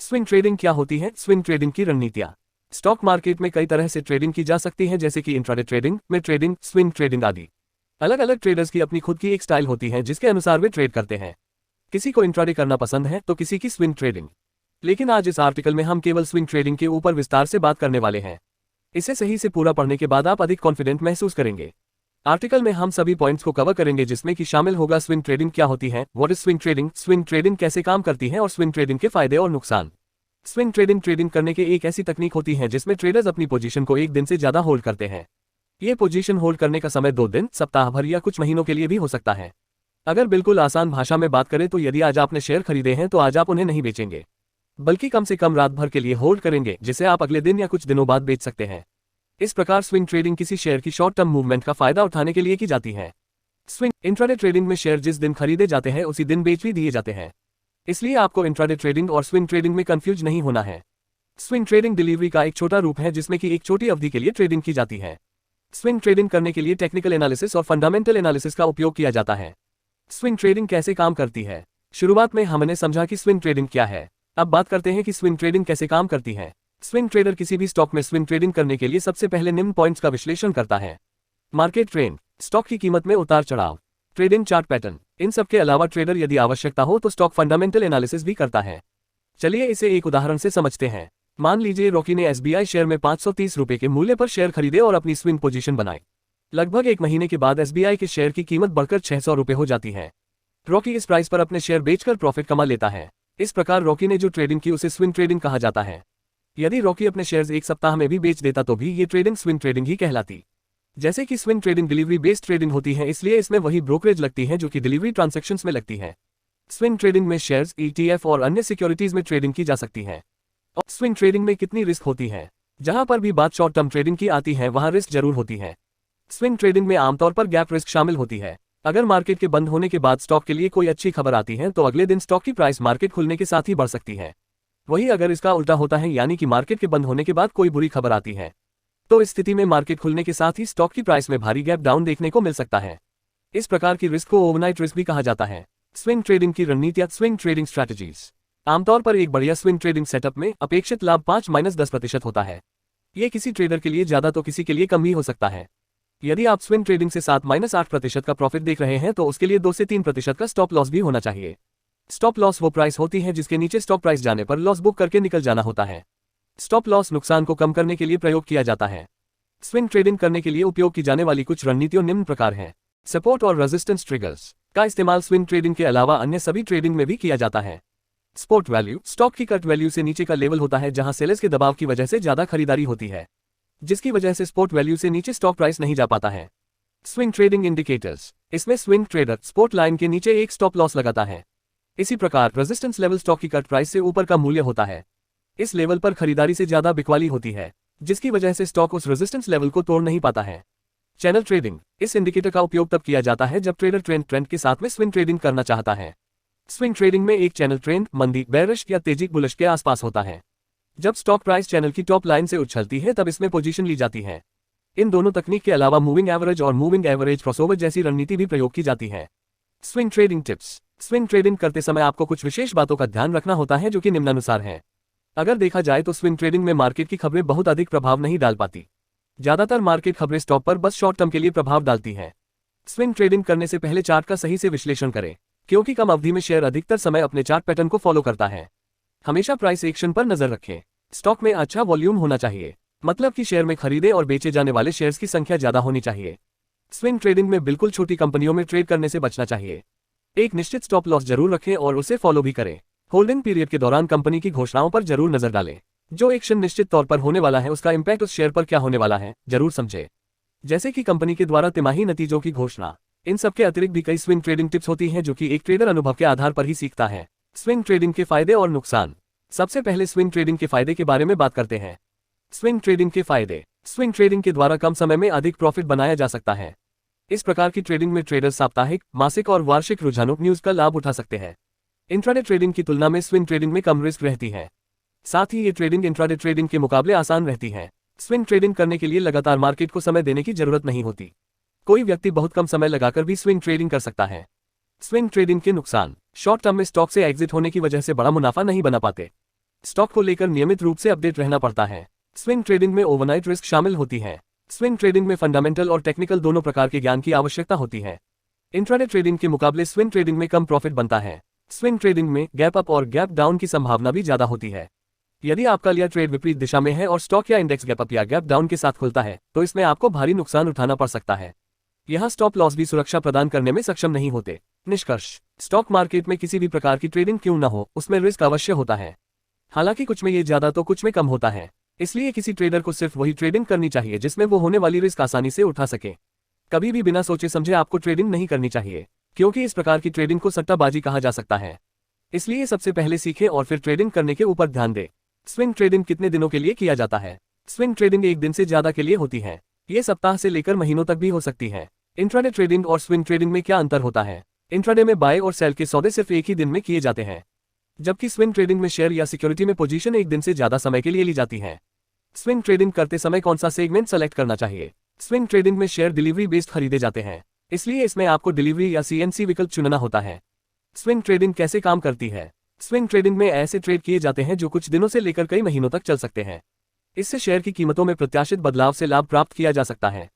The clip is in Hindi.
स्विंग ट्रेडिंग क्या होती है? स्विंग ट्रेडिंग की रणनीतियां। स्टॉक मार्केट में कई तरह से ट्रेडिंग की जा सकती है, जैसे कि इंट्राडे ट्रेडिंग, में ट्रेडिंग, स्विंग ट्रेडिंग आदि। अलग अलग ट्रेडर्स की अपनी खुद की एक स्टाइल होती है जिसके अनुसार वे ट्रेड करते हैं। किसी को इंट्राडे करना पसंद है तो किसी की स्विंग ट्रेडिंग। लेकिन आज इस आर्टिकल में हम केवल स्विंग ट्रेडिंग के ऊपर विस्तार से बात करने वाले हैं। इसे सही से पूरा पढ़ने के बाद आप अधिक कॉन्फिडेंट महसूस करेंगे। आर्टिकल में हम सभी पॉइंट्स को कवर करेंगे, जिसमें कि शामिल होगा स्विंग ट्रेडिंग क्या होती है, व्हाट इज स्विंग ट्रेडिंग कैसे काम करती है और स्विंग ट्रेडिंग के फायदे और नुकसान। स्विंग ट्रेडिंग करने के एक ऐसी तकनीक होती है जिसमें ट्रेडर्स अपनी पोजीशन को एक दिन से ज्यादा होल्ड करते हैं। ये पोजीशन होल्ड करने का समय 2 दिन, सप्ताह भर या कुछ महीनों के लिए भी हो सकता है। अगर बिल्कुल आसान भाषा में बात करें तो यदि आज आपने शेयर खरीदे हैं तो आज आप उन्हें नहीं बेचेंगे, बल्कि कम से कम रात भर के लिए होल्ड करेंगे, जिसे आप अगले दिन या कुछ दिनों बाद बेच सकते हैं। इस प्रकार स्विंग ट्रेडिंग किसी शेयर की शॉर्ट टर्म मूवमेंट का फायदा उठाने के लिए की जाती है। स्विंग इंट्राडे ट्रेडिंग में शेयर जिस दिन खरीदे जाते हैं उसी दिन बेच भी दिए जाते हैं, इसलिए आपको इंट्राडे ट्रेडिंग और स्विंग ट्रेडिंग में कंफ्यूज नहीं होना है। स्विंग ट्रेडिंग डिलीवरी का एक छोटा रूप है जिसमें कि एक छोटी अवधि के लिए ट्रेडिंग की जाती है। स्विंग ट्रेडिंग करने के लिए टेक्निकल एनालिसिस और फंडामेंटल एनालिसिस का उपयोग किया जाता है। स्विंग ट्रेडिंग कैसे काम करती है? शुरुआत में हमने समझा कि स्विंग ट्रेडिंग क्या है। अब बात करते हैं कि स्विंग ट्रेडिंग कैसे काम करती है। स्विंग ट्रेडर किसी भी स्टॉक में स्विंग ट्रेडिंग करने के लिए सबसे पहले निम्न पॉइंट्स का विश्लेषण करता है। मार्केट ट्रेंड, स्टॉक की कीमत में उतार चढ़ाव, ट्रेडिंग चार्ट पैटर्न। इन सब के अलावा ट्रेडर यदि आवश्यकता हो तो स्टॉक फंडामेंटल एनालिसिस भी करता है। चलिए इसे एक उदाहरण से समझते हैं। मान लीजिए रॉकी ने एसबीआई शेयर में 530 रुपए के मूल्य पर शेयर खरीदे और अपनी स्विंग पोजीशन बनाई। लगभग 1 महीने के बाद एसबीआई के शेयर की कीमत बढ़कर 600 रुपए हो जाती है। रॉकी इस प्राइस पर अपने शेयर बेचकर प्रॉफिट कमा लेता है। इस प्रकार रॉकी ने जो ट्रेडिंग की उसे स्विंग ट्रेडिंग कहा जाता है। यदि रॉकी अपने शेयर्स 1 सप्ताह में भी बेच देता तो भी ये ट्रेडिंग स्विंग ट्रेडिंग ही कहलाती। जैसे कि swing trading delivery based trading होती है, इसलिए इसमें वही ब्रोकरेज लगती है जो कि डिलीवरी ट्रांजैक्शंस में लगती है। स्विंग ट्रेडिंग में शेयर्स, ईटीएफ और अन्य सिक्योरिटीज में ट्रेडिंग की जा सकती है। और स्विंग ट्रेडिंग में कितनी रिस्क होती है? जहां पर भी बात शॉर्ट टर्म ट्रेडिंग की आती है वहां रिस्क जरूर होती है। स्विंग ट्रेडिंग में आमतौर पर गैप रिस्क शामिल होती है। अगर मार्केट के बंद होने के बाद स्टॉक के लिए कोई अच्छी खबर आती है तो अगले दिन स्टॉक की प्राइस मार्केट खुलने के साथ ही बढ़ सकती है। वही अगर इसका उल्टा होता है, यानी कि मार्केट के बंद होने के बाद कोई बुरी खबर आती है, तो इस स्थिति में मार्केट खुलने के साथ ही स्टॉक की प्राइस में भारी गैप डाउन देखने को मिल सकता है। इस प्रकार की रिस्क को ओवरनाइट रिस्क भी कहा जाता है। स्विंग ट्रेडिंग की रणनीतियां, स्विंग ट्रेडिंग स्ट्रैटेजीज। आमतौर पर एक बढ़िया स्विंग ट्रेडिंग सेटअप में अपेक्षित लाभ 5-10% होता है। यह किसी ट्रेडर के लिए ज्यादा तो किसी के लिए कम भी हो सकता है। यदि आप स्विंग ट्रेडिंग से 7-8% का प्रॉफिट देख रहे हैं तो उसके लिए 2 से 3% का स्टॉप लॉस भी होना चाहिए। स्टॉप लॉस वो प्राइस होती है जिसके नीचे स्टॉक प्राइस जाने पर लॉस बुक करके निकल जाना होता है। स्टॉप लॉस नुकसान को कम करने के लिए प्रयोग किया जाता है। स्विंग ट्रेडिंग करने के लिए उपयोग की जाने वाली कुछ रणनीतियों निम्न प्रकार हैं। सपोर्ट और रेजिस्टेंस ट्रिगर्स का इस्तेमाल स्विंग ट्रेडिंग के अलावा अन्य सभी ट्रेडिंग में भी किया जाता है। सपोर्ट वैल्यू, स्टॉक की कट वैल्यू से नीचे का लेवल होता है जहां सेलर्स के दबाव की वजह से ज्यादा खरीदारी होती है, जिसकी वजह से सपोर्ट वैल्यू से नीचे स्टॉक प्राइस नहीं जा पाता है। स्विंग ट्रेडिंग इंडिकेटर्स, इसमें स्विंग ट्रेडर सपोर्ट लाइन के नीचे एक स्टॉप लॉस लगाता है। इसी प्रकार रेजिस्टेंस लेवल स्टॉक की कट प्राइस से ऊपर का मूल्य होता है। इस लेवल पर खरीदारी से ज्यादा बिकवाली होती है, जिसकी वजह से स्टॉक उस रेजिस्टेंस लेवल को तोड़ नहीं पाता है। चैनल ट्रेडिंग, इस इंडिकेटर का उपयोग तब किया जाता है जब ट्रेडर ट्रेंड के साथ में स्विंग ट्रेडिंग करना चाहता है। स्विंग ट्रेडिंग में एक चैनल ट्रेंड मंदी, बेरिश या तेजी बुलिश के आसपास होता है। जब स्टॉक प्राइस चैनल की टॉप लाइन से उछलती है तब इसमें पोजीशन ली जाती है। इन दोनों तकनीक के अलावा मूविंग एवरेज और मूविंग एवरेज क्रॉसओवर जैसी रणनीति भी प्रयोग की जाती है। Swing trading tips, swing trading करते समय आपको कुछ विशेष बातों का ध्यान रखना होता है जो कि निम्नानुसार हैं। अगर देखा जाए तो स्विंग ट्रेडिंग में मार्केट की खबरें बहुत अधिक प्रभाव नहीं डाल पाती। ज्यादातर मार्केट खबरें स्टॉक पर बस शॉर्ट टर्म के लिए प्रभाव डालती हैं। स्विंग ट्रेडिंग करने से पहले चार्ट का सही से विश्लेषण करें, क्योंकि कम अवधि में शेयर अधिकतर समय अपने चार्ट पैटर्न को फॉलो करता है। हमेशा प्राइस एक्शन पर नजर रखें। स्टॉक में अच्छा वॉल्यूम होना चाहिए, मतलब कि शेयर में खरीदे और बेचे जाने वाले शेयर्स की संख्या ज्यादा होनी चाहिए। स्विंग ट्रेडिंग में बिल्कुल छोटी कंपनियों में ट्रेड करने से बचना चाहिए। एक निश्चित स्टॉप लॉस जरूर रखें और उसे फॉलो भी करें। होल्डिंग पीरियड के दौरान कंपनी की घोषणाओं पर जरूर नजर डालें। जो एक्शन निश्चित तौर पर होने वाला है उसका इंपैक्ट उस शेयर पर क्या होने वाला है जरूर समझें, जैसे कि कंपनी के द्वारा तिमाही नतीजों की घोषणा। इन सबके अतिरिक्त भी कई स्विंग ट्रेडिंग टिप्स होती हैं जो कि एक ट्रेडर अनुभव के आधार पर ही सीखता है। स्विंग ट्रेडिंग के फायदे और नुकसान। सबसे पहले स्विंग ट्रेडिंग के फायदे के बारे में बात करते हैं। स्विंग ट्रेडिंग के फायदे। स्विंग ट्रेडिंग के द्वारा कम समय में अधिक प्रॉफिट बनाया जा सकता है। इस प्रकार की ट्रेडिंग में ट्रेडर्स साप्ताहिक, मासिक और वार्षिक रुझानों न्यूज का लाभ उठा सकते हैं। इंट्राडे ट्रेडिंग की तुलना में स्विंग ट्रेडिंग में कम रिस्क रहती है। साथ ही ये ट्रेडिंग इंट्राडे ट्रेडिंग के मुकाबले आसान रहती है। स्विंग ट्रेडिंग करने के लिए लगातार मार्केट को समय देने की जरूरत नहीं होती। कोई व्यक्ति बहुत कम समय लगाकर भी स्विंग ट्रेडिंग कर सकता है। स्विंग ट्रेडिंग के नुकसान। शॉर्ट टर्म में स्टॉक से एग्जिट होने की वजह से बड़ा मुनाफा नहीं बना पाते। स्टॉक को लेकर नियमित रूप से अपडेट रहना पड़ता है। स्विंग ट्रेडिंग में ओवरनाइट रिस्क शामिल होती है। स्विंग ट्रेडिंग में फंडामेंटल और टेक्निकल दोनों प्रकार के ज्ञान की आवश्यकता होती है। इंट्राडे ट्रेडिंग के मुकाबले स्विंग ट्रेडिंग में कम प्रॉफिट बनता है। स्विंग ट्रेडिंग में गैप अप और गैप डाउन की संभावना भी ज्यादा होती है। यदि आपका लिया ट्रेड विपरीत दिशा में है और स्टॉक या इंडेक्स गैप अप या गैप डाउन के साथ खुलता है तो इसमें आपको भारी नुकसान उठाना पड़ सकता है। यहाँ स्टॉप लॉस भी सुरक्षा प्रदान करने में सक्षम नहीं होते। निष्कर्ष, स्टॉक मार्केट में किसी भी प्रकार की ट्रेडिंग क्यों न हो, उसमें रिस्क अवश्य होता है। हालांकि कुछ में ये ज्यादा तो कुछ में कम होता है। इसलिए किसी ट्रेडर को सिर्फ वही ट्रेडिंग करनी चाहिए जिसमें वो होने वाली रिस्क आसानी से उठा सके। कभी भी बिना सोचे समझे आपको ट्रेडिंग नहीं करनी चाहिए, क्योंकि इस प्रकार की ट्रेडिंग को सट्टाबाजी कहा जा सकता है। इसलिए सबसे पहले सीखें और फिर ट्रेडिंग करने के ऊपर ध्यान दें। स्विंग ट्रेडिंग कितने दिनों के लिए किया जाता है? स्विंग ट्रेडिंग एक दिन से ज्यादा के लिए होती है। ये सप्ताह से लेकर महीनों तक भी हो सकती है। इंट्राडे ट्रेडिंग और स्विंग ट्रेडिंग में क्या अंतर होता है? इंट्राडे में बाय और सेल के सौदे सिर्फ एक ही दिन में किए जाते हैं, जबकि स्विंग ट्रेडिंग में शेयर या सिक्योरिटी में पोजीशन एक दिन से ज्यादा समय के लिए ली जाती है। स्विंग ट्रेडिंग करते समय कौन सा सेगमेंट सेलेक्ट करना चाहिए? स्विंग ट्रेडिंग में शेयर डिलीवरी बेस्ड खरीदे जाते हैं, इसलिए इसमें आपको डिलीवरी या सीएनसी विकल्प चुनना होता है। स्विंग ट्रेडिंग कैसे काम करती है? स्विंग ट्रेडिंग में ऐसे ट्रेड किए जाते हैं जो कुछ दिनों से लेकर कई महीनों तक चल सकते हैं। इससे शेयर की कीमतों में प्रत्याशित बदलाव से लाभ प्राप्त किया जा सकता है।